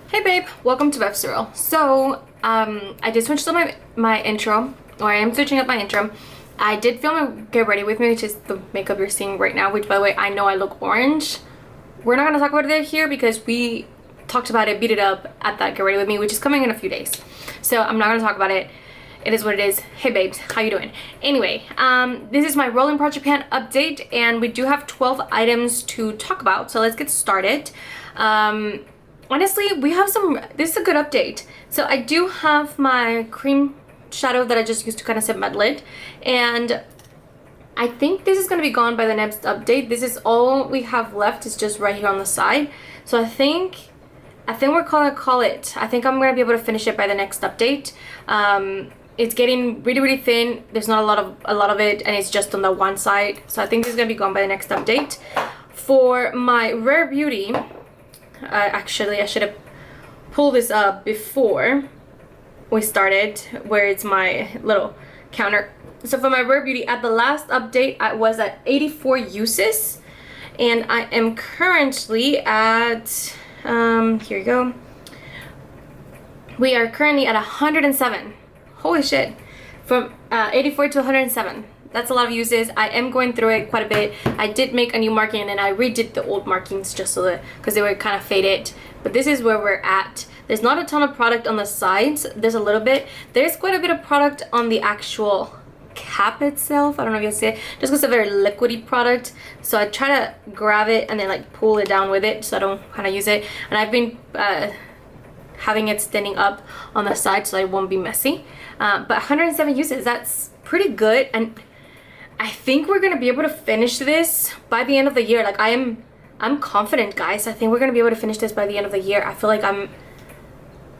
Hey babe, welcome to Bev Cyril. So, I did switch up my intro, or I am switching up my intro. I did film a Get Ready With Me, which is the makeup you're seeing right now, which by the way, I know I look orange. We're not gonna talk about it here because we talked about it, beat it up at that Get Ready With Me, which is coming in a few days. So I'm not gonna talk about it. It is what it is. Hey babes, how you doing? Anyway, this is my rolling project pan update, and we do have 12 items to talk about, so let's get started. Honestly, we have this is a good update. So I do have my cream shadow that I just used to kind of set my lid, and I think this is going to be gone by the next update. This is all we have left, is just right here on the side. So I think we're gonna call it. I think I'm going to be able to finish it by the next update. It's getting really thin. There's not a lot of it, and it's just on the one side. So I think this is going to be gone by the next update. For my Rare Beauty, actually I should have pulled this up before we started, where it's my little counter. So for my Rare Beauty, at the last update I was at 84 uses, and I am currently at here you go, we are currently at 107. Holy shit, from 84 to 107. That's a lot of uses. I am going through it quite a bit. I did make a new marking, and then I redid the old markings just so that, because they were kind of faded. But this is where we're at. There's not a ton of product on the sides. There's a little bit. There's quite a bit of product on the actual cap itself. I don't know if you'll see it, just because it's a very liquidy product. So I try to grab it and then like pull it down with it so I don't kind of use it. And I've been having it standing up on the side so it won't be messy. But 107 uses, that's pretty good. And I think we're gonna be able to finish this by the end of the year. Like I'm confident, guys. I think we're gonna be able to finish this by the end of the year. I feel like I'm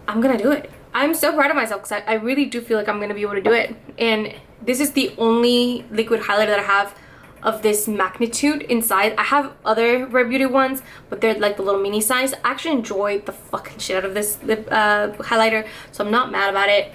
gonna do it. I'm so proud of myself because I really do feel like I'm gonna be able to do it. And this is the only liquid highlighter that I have of this magnitude inside. I have other Rare Beauty ones, but they're like the little mini size. I actually enjoy the fucking shit out of this lip highlighter, so I'm not mad about it.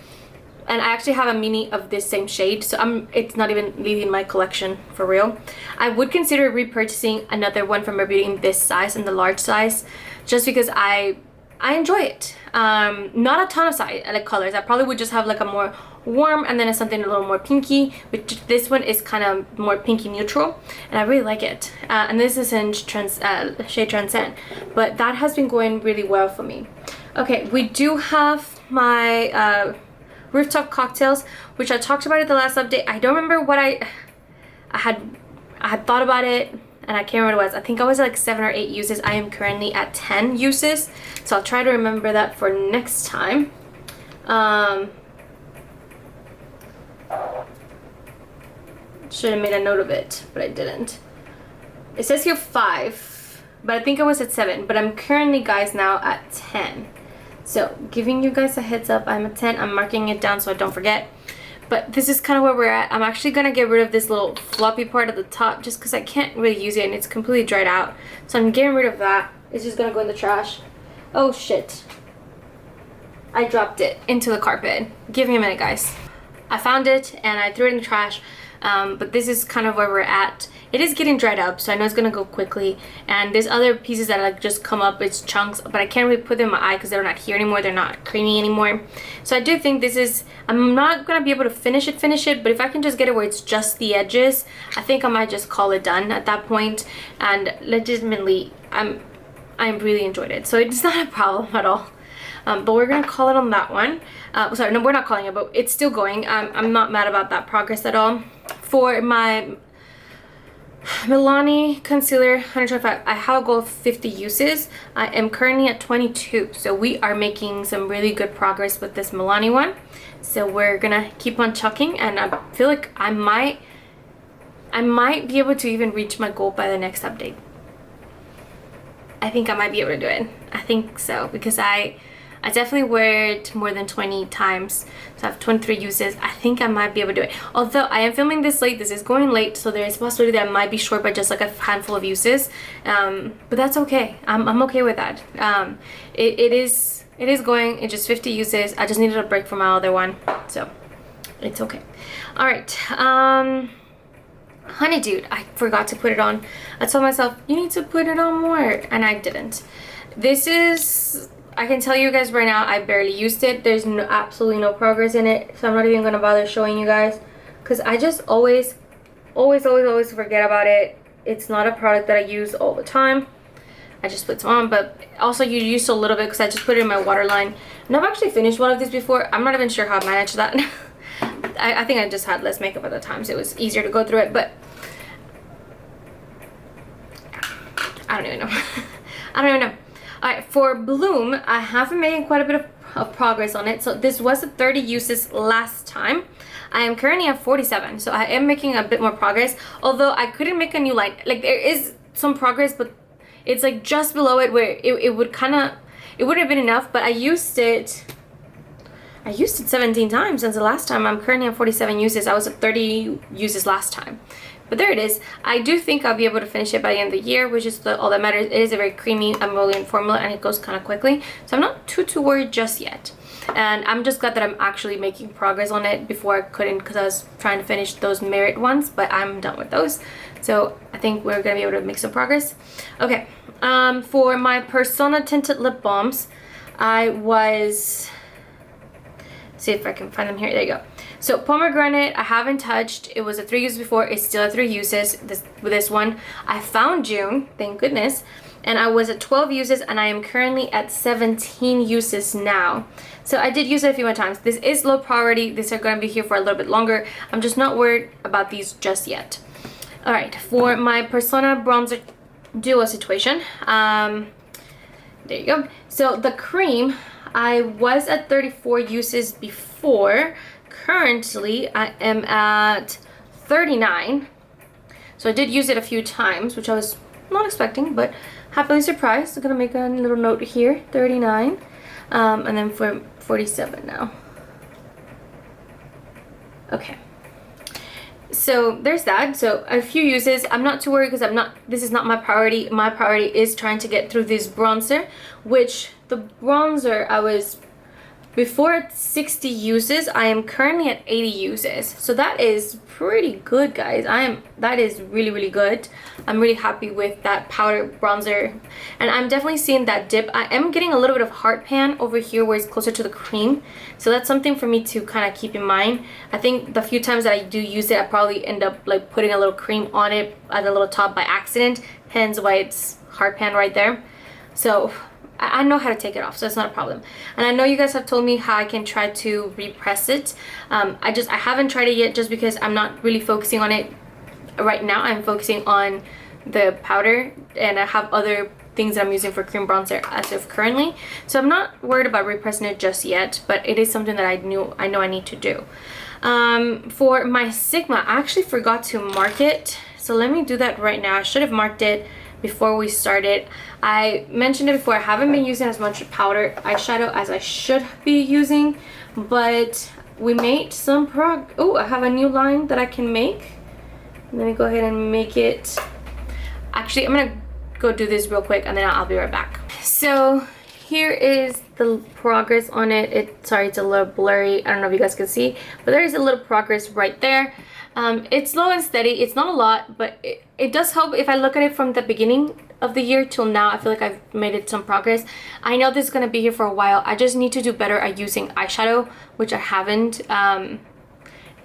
And I actually have a mini of this same shade, so it's not even leaving my collection for real. I would consider repurchasing another one from Rare Beauty in this size, in the large size, just because I enjoy it. Not a ton of like colors. I probably would just have like a more warm and then something a little more pinky, which this one is kind of more pinky neutral, and I really like it. And this is in shade Transcend, but that has been going really well for me. Okay, we do have my Rooftop cocktails, which I talked about at the last update. I don't remember what I had thought about it, and I can't remember what it was. I think I was at like 7 or 8 uses. I am currently at 10 uses, so I'll try to remember that for next time. Should have made a note of it, but I didn't. It says here 5, but I think I was at 7, but I'm currently, guys, now at 10. So giving you guys a heads up, I'm at 10. I'm marking it down so I don't forget. But this is kind of where we're at. I'm actually going to get rid of this little floppy part at the top just because I can't really use it and it's completely dried out. So I'm getting rid of that. It's just going to go in the trash. Oh shit. I dropped it into the carpet. Give me a minute, guys. I found it and I threw it in the trash. But this is kind of where we're at. It is getting dried up, so I know it's gonna go quickly. And there's other pieces that like just come up, it's chunks, but I can't really put them in my eye because they're not here anymore. They're not creamy anymore. So I do think this is, I'm not gonna be able to finish it, but if I can just get it where it's just the edges, I think I might just call it done at that point. And legitimately, I really enjoyed it, so it's not a problem at all. But we're gonna call it on that one. Sorry, no, we're not calling it, but it's still going. I'm not mad about that progress at all. For my Milani concealer 125, I have a goal of 50 uses. I am currently at 22, so we are making some really good progress with this Milani one. So we're gonna keep on chucking, and I feel like I might be able to even reach my goal by the next update. I think I might be able to do it. I think so, because I definitely wear it more than 20 times, so I have 23 uses. I think I might be able to do it. Although I am filming this late, this is going late, so there is a possibility that I might be short by just like a handful of uses. But that's okay. I'm okay with that. It is going. It's just 50 uses. I just needed a break from my other one, so it's okay. All right. Honeydude, I forgot to put it on. I told myself, you need to put it on more, and I didn't. This is I can tell you guys right now, I barely used it. There's absolutely no progress in it, so I'm not even gonna bother showing you guys because I just always forget about it. It's not a product that I use all the time. I just put some on, but also you used a little bit because I just put it in my waterline. And I've actually finished one of these before. I'm not even sure how I managed that. I think I just had less makeup at the time, so it was easier to go through it, but I don't even know. I don't even know. Alright, for Bloom, I have been making quite a bit of progress on it. So this was at 30 uses last time. I am currently at 47, so I am making a bit more progress. Although I couldn't make a new line. Like, there is some progress, but it's like just below it where it would kind of, it wouldn't have been enough, but I used it 17 times since the last time. I'm currently at 47 uses. I was at 30 uses last time. But there it is. I do think I'll be able to finish it by the end of the year, which is all that matters. It is a very creamy emollient formula and it goes kind of quickly. So I'm not too worried just yet. And I'm just glad that I'm actually making progress on it. Before I couldn't because I was trying to finish those Merit ones, but I'm done with those. So I think we're going to be able to make some progress. Okay, for my Persona tinted lip balms, I was... see if I can find them here. There you go. So Pomegranate, I haven't touched. It was at 3 uses before. It's still at 3 uses. With this one, I found June, thank goodness, and I was at 12 uses, and I am currently at 17 uses now. So I did use it a few more times. This is low priority. These are going to be here for a little bit longer. I'm just not worried about these just yet. All right, for my Persona bronzer duo situation, there you go. So the cream, I was at 34 uses before. Currently, I am at 39. So I did use it a few times, which I was not expecting, but happily surprised. I'm gonna make a little note here, 39. And then for 47 now. Okay. So there's that. So a few uses. I'm not too worried because this is not my priority. My priority is trying to get through this bronzer, which the bronzer I was before at 60 uses. I am currently at 80 uses. So that is pretty good, guys. That is really good. I'm really happy with that powder bronzer. And I'm definitely seeing that dip. I am getting a little bit of heart pan over here where it's closer to the cream. So that's something for me to kind of keep in mind. I think the few times that I do use it, I probably end up like putting a little cream on it at the little top by accident. Hence why it's heart pan right there. So I know how to take it off, so it's not a problem. And I know you guys have told me how I can try to repress it. I haven't tried it yet just because I'm not really focusing on it right now. I'm focusing on the powder, and I have other things that I'm using for cream bronzer as of currently. So I'm not worried about repressing it just yet, but it is something that I know I need to do. For my Sigma, I actually forgot to mark it. So let me do that right now. I should have marked it before we started. I mentioned it before, I haven't been using as much powder eyeshadow as I should be using, but we made some oh, I have a new line that I can make. Let me go ahead and make it. Actually, I'm gonna go do this real quick and then I'll be right back. So here is the progress on it. Sorry, it's a little blurry. I don't know if you guys can see, but there is a little progress right there. It's slow and steady. It's not a lot, but it does help. If I look at it from the beginning of the year till now, I feel like I've made it some progress. I know this is going to be here for a while. I just need to do better at using eyeshadow, which I haven't.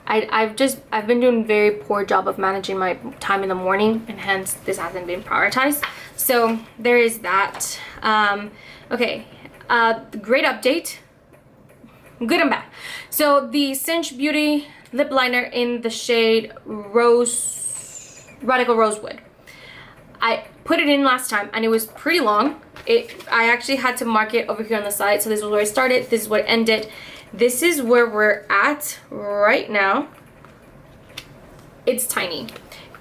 I've been doing a very poor job of managing my time in the morning, and hence this hasn't been prioritized. So there is that. Okay, great update. Good and bad. So the Cinch Beauty lip liner in the shade Radical Rosewood. I put it in last time and it was pretty long. I actually had to mark it over here on the side. So this is where I started. This is where it ended. This is where we're at right now. It's tiny.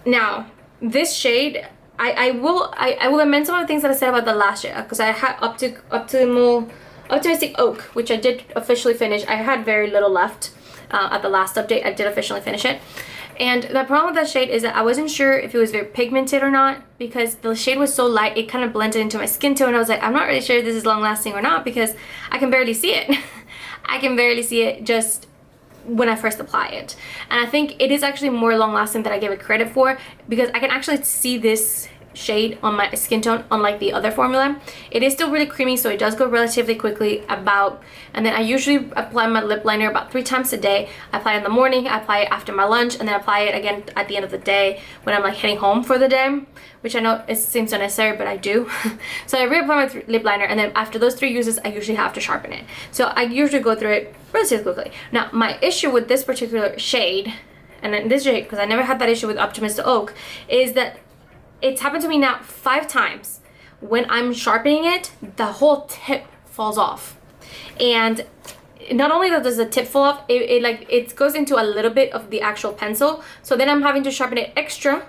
Now, this shade, I will amend some of the things that I said about the last shade, because I had Optimistic Oak, which I did officially finish. I had very little left at the last update. I did officially finish it. And the problem with that shade is that I wasn't sure if it was very pigmented or not, because the shade was so light, it kind of blended into my skin tone. I was like, I'm not really sure if this is long lasting or not, because I can barely see it. I can barely see it just when I first apply it. And I think it is actually more long lasting than I give it credit for, because I can actually see this shade on my skin tone, unlike the other formula. It is still really creamy, so it does go relatively quickly. And then I usually apply my lip liner about 3 times a day. I apply it in the morning, I apply it after my lunch, and then I apply it again at the end of the day when I'm like heading home for the day, which I know it seems unnecessary, but I do. So I reapply my lip liner, and then after those 3 uses, I usually have to sharpen it. So I usually go through it relatively quickly. Now, my issue with this particular shade, and in this shade, because I never had that issue with Optimistic Oak, is that it's happened to me now 5 times. When I'm sharpening it, the whole tip falls off. And not only does the tip fall off, it goes into a little bit of the actual pencil. So then I'm having to sharpen it extra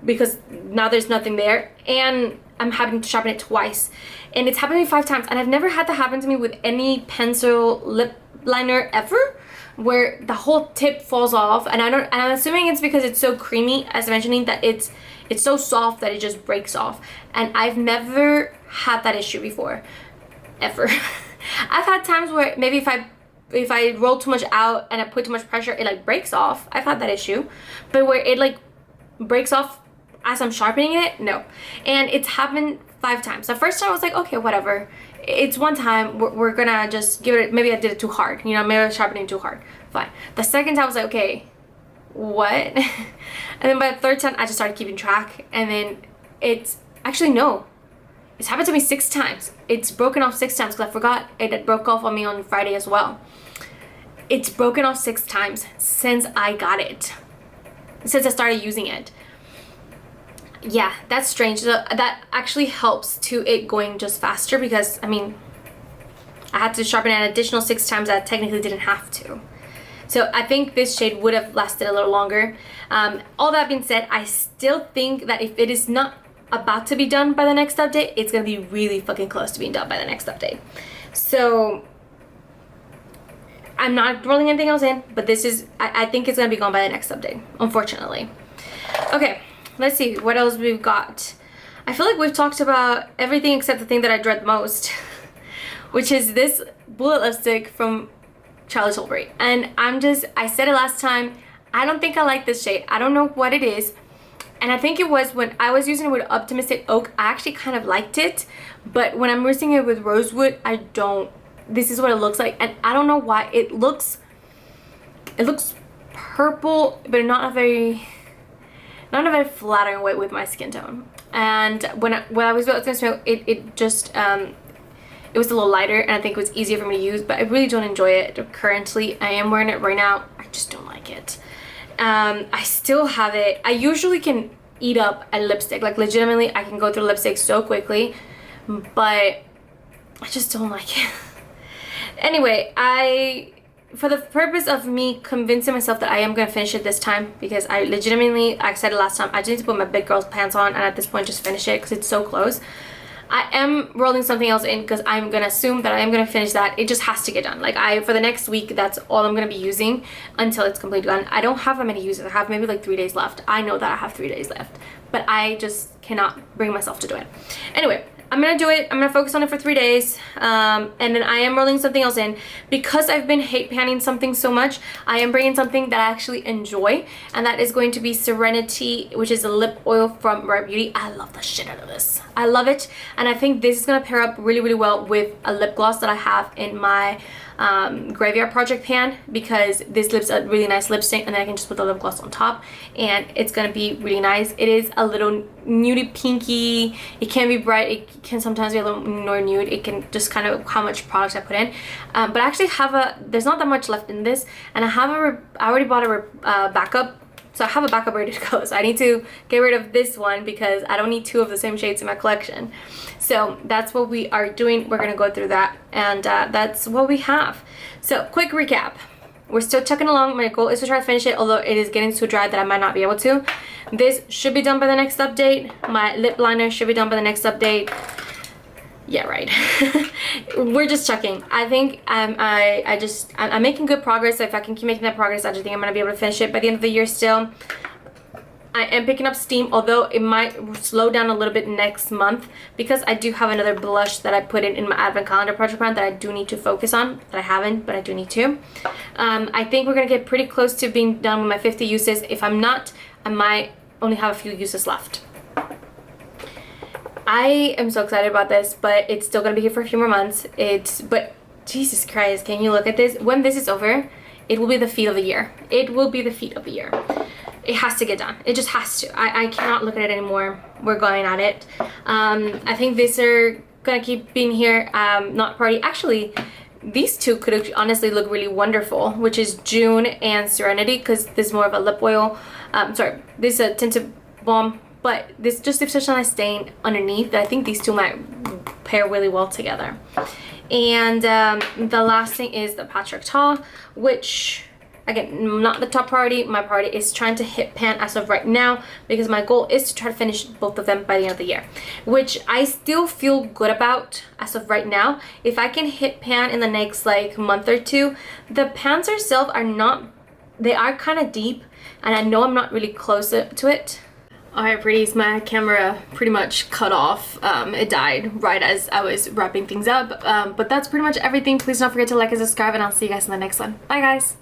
because now there's nothing there, and I'm having to sharpen it twice. And it's happened to me 5 times, and I've never had that happen to me with any pencil lip liner ever, where the whole tip falls off. And I'm assuming it's because it's so creamy, as mentioning, that it's so soft that it just breaks off. And I've never had that issue before, ever. I've had times where maybe if I roll too much out and I put too much pressure, it like breaks off. I've had that issue. But where it like breaks off as I'm sharpening it, no. And it's happened 5 times. The first time I was like, okay, whatever. It's one time, we're gonna just give it, maybe I did it too hard. You know, maybe I was sharpening too hard. Fine. The second time I was like, okay, what? And then by the 3rd time, I just started keeping track. And then it's, actually no. It's happened to me 6 times. It's broken off 6 times because I forgot it broke off on me on Friday as well. It's broken off 6 times since I got it. Since I started using it. Yeah, that's strange. So that actually helps to it going just faster, because I mean, I had to sharpen it an additional 6 times that I technically didn't have to. So I think this shade would have lasted a little longer. All that being said, I still think that if it is not about to be done by the next update, it's gonna be really fucking close to being done by the next update. So I'm not rolling anything else in, but this is, I think it's gonna be gone by the next update, unfortunately. Okay, let's see what else we've got. I feel like we've talked about everything except the thing that I dread the most, which is this bullet lipstick from Charlotte Tilbury. And I said it last time, I don't think I like this shade. I don't know what it is. And I think it was when I was using it with Optimistic Oak, I actually kind of liked it. But when I'm using it with Rosewood, I don't. This is what it looks like. And I don't know why. It looks purple, but not a very flattering way with my skin tone. And when I was about to smell it just it was a little lighter, and I think it was easier for me to use, but I really don't enjoy it currently. I am wearing it right now. I just don't like it. I still have it. I usually can eat up a lipstick, like legitimately I can go through lipstick so quickly, but I just don't like it. Anyway, for the purpose of me convincing myself that I am going to finish it this time, because I legitimately, like I said it last time, I just need to put my big girl's pants on, and at this point just finish it because it's so close. I am rolling something else in because I'm going to assume that I am going to finish that. It just has to get done. Like for the next week, that's all I'm going to be using until it's completely done. I don't have that many uses. I have maybe like 3 days left. I know that I have 3 days left, but I just cannot bring myself to do it. Anyway, I'm gonna do it. I'm gonna focus on it for 3 days, and then I am rolling something else in. Because I've been hate panning something so much, I am bringing something that I actually enjoy, and that is going to be Serenity, which is a lip oil from Rare Beauty. I love the shit out of this. I love it, and I think this is gonna pair up really, really well with a lip gloss that I have in my Graveyard Project pan, because this lips a really nice lipstick, and then I can just put the lip gloss on top, and it's gonna be really nice. It is a little nudie pinky. It can be bright. It can sometimes be a little more nude. It can just kind of how much product I put in. But I actually have there's not that much left in this, and I already bought a backup. So I have a backup ready to go. So I need to get rid of this one because I don't need 2 of the same shades in my collection. So that's what we are doing. We're gonna go through that, and that's what we have. So quick recap. We're still chugging along. My goal is to try to finish it, although it is getting so dry that I might not be able to. This should be done by the next update. My lip liner should be done by the next update. Yeah, right. We're just checking. I think I'm making good progress. So if I can keep making that progress, I just think I'm gonna be able to finish it by the end of the year still. I am picking up steam, although it might slow down a little bit next month, because I do have another blush that I put in my advent calendar project plan that I do need to focus on, that I haven't, but I do need to. I think we're gonna get pretty close to being done with my 50 uses. If I'm not, I might only have a few uses left. I am so excited about this, but it's still gonna be here for a few more months. But Jesus Christ, can you look at this? When this is over, it will be the feet of the year. It will be the feet of the year. It has to get done. It just has to. I cannot look at it anymore. We're going at it. I think these are gonna keep being here. Not Party. Actually, these two could honestly look really wonderful, which is June and Serenity, because this is more of a lip oil. Sorry, this is a tinted balm, but this just leaves such a nice stain underneath that I think these two might pair really well together. And the last thing is the Patrick Ta, which again, not the top priority. My priority is trying to hit pan as of right now, because my goal is to try to finish both of them by the end of the year, which I still feel good about as of right now. If I can hit pan in the next like month or two, the pans themselves are not, they are kind of deep, and I know I'm not really close to it. Alright, pretties, my camera pretty much cut off. It died right as I was wrapping things up. But that's pretty much everything. Please don't forget to like and subscribe, and I'll see you guys in the next one. Bye, guys!